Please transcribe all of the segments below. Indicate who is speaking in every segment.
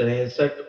Speaker 1: 63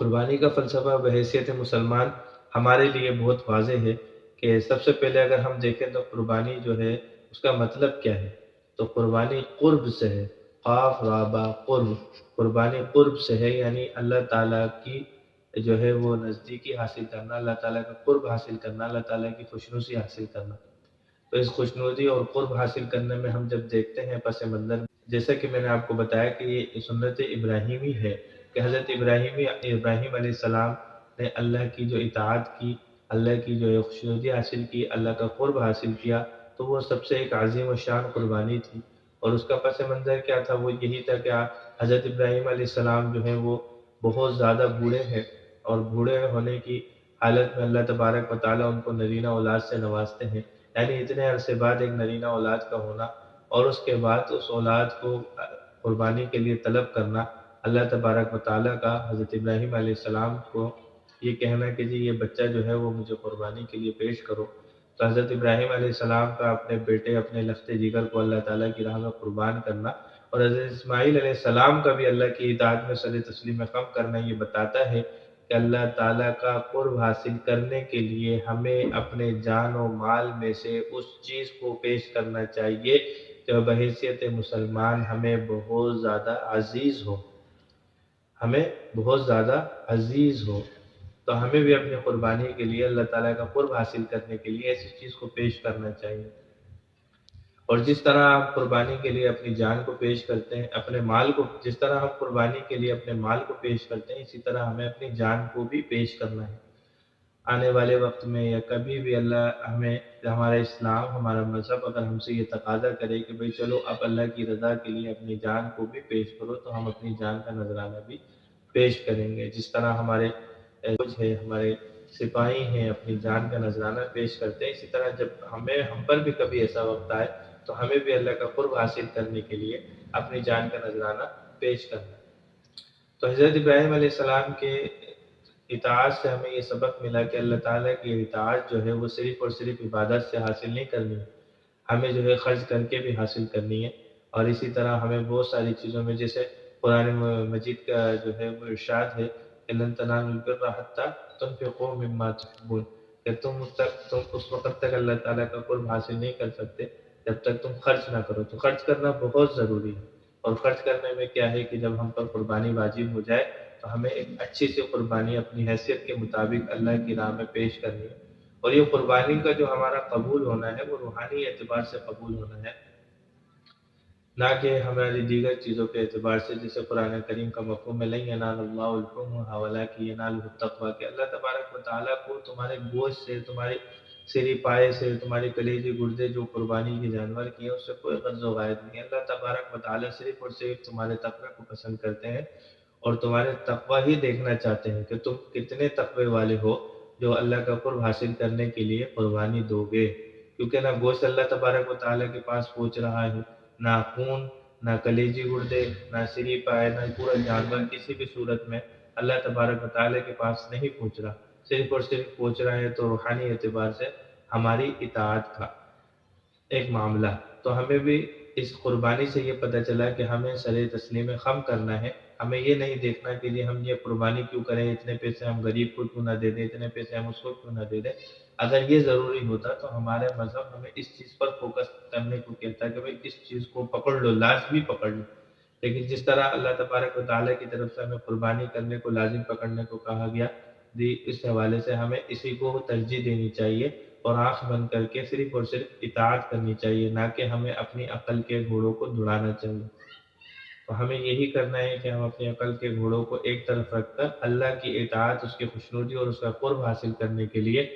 Speaker 1: قربانی کا فلسفہ بحیثیت مسلمان ہمارے لیے بہت واضح ہے کہ سب سے پہلے اگر ہم دیکھیں تو قربانی جو ہے اس کا مطلب کیا ہے؟ تو قربانی قرب سے ہے، قاف را با قرب، قربانی قرب سے ہے، یعنی اللہ تعالیٰ کی جو ہے وہ نزدیکی حاصل کرنا، اللہ تعالیٰ کا قرب حاصل کرنا، اللہ تعالیٰ کی خوشنودی حاصل کرنا۔ تو اس خوشنودی اور قرب حاصل کرنے میں ہم جب دیکھتے ہیں پس منظر، جیسا کہ میں نے آپ کو بتایا کہ یہ سنت ابراہیمی ہے کہ حضرت ابراہیم علیہ السلام نے اللہ کی جو اطاعت کی، اللہ کی جو خوشنودی حاصل کی، اللہ کا قرب حاصل کیا، تو وہ سب سے ایک عظیم و شان قربانی تھی۔ اور اس کا پس منظر کیا تھا؟ وہ یہی تھا کہ حضرت ابراہیم علیہ السلام جو ہے وہ بہت زیادہ بوڑھے ہیں، اور بوڑھے ہونے کی حالت میں اللہ تبارک و تعالیٰ ان کو نرینہ اولاد سے نوازتے ہیں، یعنی اتنے عرصے بعد ایک نرینہ اولاد کا ہونا، اور اس کے بعد اس اولاد کو قربانی کے لیے طلب کرنا، اللہ تبارک و تعالیٰ کا حضرت ابراہیم علیہ السلام کو یہ کہنا کہ جی یہ بچہ جو ہے وہ مجھے قربانی کے لیے پیش کرو۔ تو حضرت ابراہیم علیہ السلام کا اپنے بیٹے، اپنے لخت جگر کو اللہ تعالیٰ کی راہ میں قربان کرنا، اور حضرت اسماعیل علیہ السلام کا بھی اللہ کی اطاعت میں سر تسلیم خم کرنا، یہ بتاتا ہے کہ اللہ تعالیٰ کا قرب حاصل کرنے کے لیے ہمیں اپنے جان و مال میں سے اس چیز کو پیش کرنا چاہیے جو بحیثیت مسلمان ہمیں بہت زیادہ عزیز ہو، ہمیں بہت زیادہ عزیز ہو۔ تو ہمیں بھی اپنی قربانی کے لیے، اللہ تعالیٰ کا قرب حاصل کرنے کے لیے ایسی چیز کو پیش کرنا چاہیے۔ اور جس طرح آپ قربانی کے لیے اپنی جان کو پیش کرتے ہیں، اپنے مال کو، جس طرح ہم قربانی کے لیے اپنے مال کو پیش کرتے ہیں، اسی طرح ہمیں اپنی جان کو بھی پیش کرنا ہے۔ آنے والے وقت میں یا کبھی بھی اللہ ہمیں، ہمارا اسلام، ہمارا مذہب اگر ہم سے یہ تقاضا کرے کہ بھئی چلو اب اللہ کی رضا کے لیے اپنی جان کو بھی پیش کرو، تو ہم اپنی جان کا نذرانہ بھی پیش کریں گے۔ جس طرح ہمارے فوج ہے، ہمارے سپاہی ہیں، اپنی جان کا نذرانہ پیش کرتے ہیں، اسی طرح جب ہم پر بھی کبھی ایسا وقت آئے تو ہمیں بھی اللہ کا قرب حاصل کرنے کے لیے اپنی جان کا نذرانہ پیش کرنا ہے۔ تو حضرت ابراہیم علیہ السلام کے اطاعت سے ہمیں یہ سبق ملا کہ اللہ تعالیٰ کی اطاعت جو ہے وہ صرف اور صرف عبادت سے حاصل نہیں کرنی ہے، ہمیں جو ہے خرچ کر کے بھی حاصل کرنی ہے۔ اور اسی طرح ہمیں بہت ساری چیزوں میں، جیسے قرآن مجید کا جو ہے وہ ارشاد ہے کہ لن تنالوا البر حتی تنفقوا مما تحبون، کہ تم اس وقت تک اللہ تعالیٰ کا قرب حاصل نہیں کر سکتے جب تک تم خرچ نہ کرو۔ تو خرچ کرنا بہت ضروری ہے، اور خرچ کرنے میں کیا ہے کہ جب ہم پر قربانی واجب ہو جائے تو ہمیں ایک اچھی سی قربانی اپنی حیثیت کے مطابق اللہ کی راہ میں پیش کرنی ہے۔ اور یہ قربانی کا جو ہمارا قبول ہونا ہے وہ روحانی اعتبار سے قبول ہونا ہے، نہ کہ ہماری دیگر چیزوں کے اعتبار سے، جیسے قرآن کریم کا مفہوم ہے لن ینال اللہ لحومھا ولکن ینالہ التقوی، کہ اللہ تبارک و تعالیٰ کو تمہارے گوشت سے، تمہاری سری پائے سے، تمہاری کلیجے گردے جو قربانی کے جانور کی ہیں، اس سے کوئی غرض و غائب نہیں۔ اللہ تبارک و تعالیٰ صرف اور صرف تمہارے تقوی کو پسند کرتے ہیں، اور تمہارے تقوی ہی دیکھنا چاہتے ہیں کہ تم کتنے تقوی والے ہو جو اللہ کا قرب حاصل کرنے کے لیے قربانی دو گے۔ کیونکہ نہ گوشت اللہ تبارک و تعالیٰ کے پاس پہنچ رہا ہے، نہ خون، نہ کلیجی گردے، نہ سری پائے، نہ پورا جانور کسی بھی صورت میں اللہ تبارک و تعالیٰ کے پاس نہیں پہنچ رہا، صرف اور صرف پہنچ رہا ہے تو روحانی اعتبار سے ہماری اطاعت کا ایک معاملہ۔ تو ہمیں بھی اس قربانی سے یہ پتہ چلا کہ ہمیں سر تسلیم خم کرنا ہے، ہمیں یہ نہیں دیکھنا کہ یہ ہم یہ قربانی کیوں کریں، اتنے پیسے ہم غریب کو کیوں نہ دے دیں، اتنے پیسے ہم اس کو کیوں نہ دے دیں۔ اگر یہ ضروری ہوتا تو ہمارے مذہب ہمیں اس چیز پر فوکس کرنے کو کہتا ہے کہ بھئی اس چیز کو پکڑ لو، لازمی پکڑ لو۔ لیکن جس طرح اللہ تبارک و تعالیٰ کی طرف سے ہمیں قربانی کرنے کو لازم پکڑنے کو کہا گیا، اس حوالے سے ہمیں اسی کو ترجیح دینی چاہیے، اور آنکھ بند کر کے صرف اور صرف اطاعت کرنی چاہیے، نہ کہ ہمیں اپنی عقل کے گھوڑوں کو دوڑانا چاہیے۔ تو ہمیں یہی کرنا ہے کہ ہم اپنی عقل کے گھوڑوں کو ایک طرف رکھ کر اللہ کی اطاعت، اس کی خوشنودی اور اس کا قرب حاصل کرنے کے لیے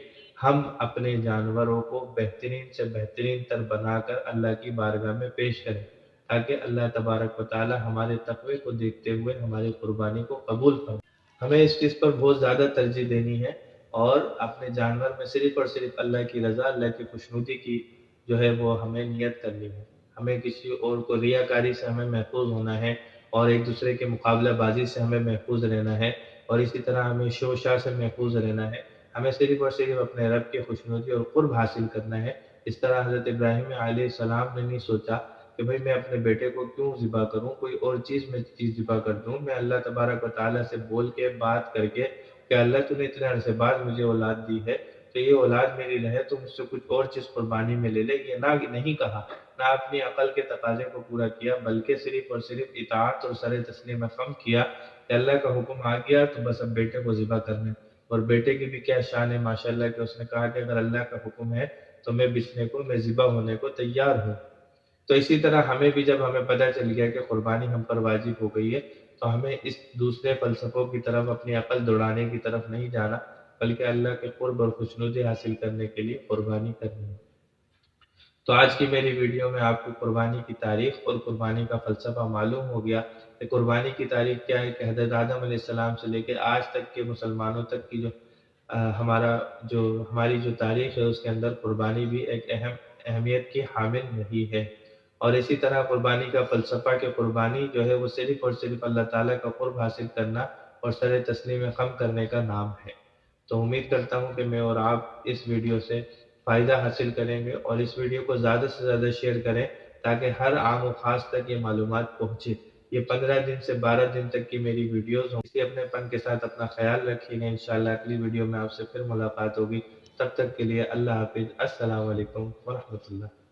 Speaker 1: ہم اپنے جانوروں کو بہترین سے بہترین تر بنا کر اللہ کی بارگاہ میں پیش کریں، تاکہ اللہ تبارک و تعالی ہمارے تقوی کو دیکھتے ہوئے ہماری قربانی کو قبول فرمائے۔ ہمیں اس چیز پر بہت زیادہ ترجیح دینی ہے، اور اپنے جانور میں صرف اور صرف اللہ کی رضا، اللہ کی خوشنودی کی جو ہے وہ ہمیں نیت کرنی ہے۔ ہمیں کسی اور کو ریاکاری سے ہمیں محفوظ ہونا ہے، اور ایک دوسرے کے مقابلہ بازی سے ہمیں محفوظ رہنا ہے، اور اسی طرح ہمیں شوشا سے محفوظ رہنا ہے۔ ہمیں صرف اور صرف اپنے رب کی خوشنودی اور قرب حاصل کرنا ہے۔ اس طرح حضرت ابراہیم علیہ السلام نے نہیں سوچا کہ بھئی میں اپنے بیٹے کو کیوں ذبح کروں، کوئی اور چیز ذبح کر دوں۔ میں اللہ تبارک و تعالیٰ سے بول کے بات کر کے کہ اللہ تو نے اتنے عرصے بعد مجھے اولاد دی ہے، تو یہ اولاد میری رہے تو مجھ سے کچھ اور چیز قربانی میں لے لے، یہ نہیں کہا، نہ اپنی عقل کے تقاضے کو پورا کیا، بلکہ صرف اور صرف اطاعت اور سر تسلیم خم کیا کہ اللہ کا حکم آ گیا تو بس اب بیٹے کو ذبح کرنا ہے۔ اور بیٹے کی بھی کیا شان ہے ماشاءاللہ کہ اس نے کہا کہ اگر اللہ کا حکم ہے تو میں میں ذبح ہونے کو تیار ہوں۔ تو اسی طرح ہمیں بھی جب ہمیں پتہ چل گیا کہ قربانی ہم پر واجب ہو گئی ہے تو ہمیں اس دوسرے فلسفوں کی طرف اپنی عقل دوڑانے کی طرف نہیں جانا، بلکہ اللہ کے قرب اور خوشنودی حاصل کرنے کے لیے قربانی کرنی ہے۔ تو آج کی میری ویڈیو میں آپ کو قربانی کی تاریخ اور قربانی کا فلسفہ معلوم ہو گیا کہ قربانی کی تاریخ کیا ہے، کہ حضرت آدم علیہ السلام سے لے کے آج تک کے مسلمانوں تک کی ہماری جو تاریخ ہے اس کے اندر قربانی بھی ایک اہمیت کی حامل رہی ہے۔ اور اسی طرح قربانی کا فلسفہ کہ قربانی جو ہے وہ صرف اور صرف اللہ تعالیٰ کا قرب حاصل کرنا اور سر تسلیم خم کرنے کا نام ہے۔ تو امید کرتا ہوں کہ میں اور آپ اس ویڈیو سے فائدہ حاصل کریں گے، اور اس ویڈیو کو زیادہ سے زیادہ شیئر کریں تاکہ ہر عام و خاص تک یہ معلومات پہنچے۔ یہ 15 دن سے 12 دن تک کی میری ویڈیوز ہوں، اسی اپنے پن کے ساتھ اپنا خیال رکھیے گا۔ انشاءاللہ اگلی ویڈیو میں آپ سے پھر ملاقات ہوگی، تب تک کے لیے اللہ حافظ، السلام علیکم ورحمۃ اللہ۔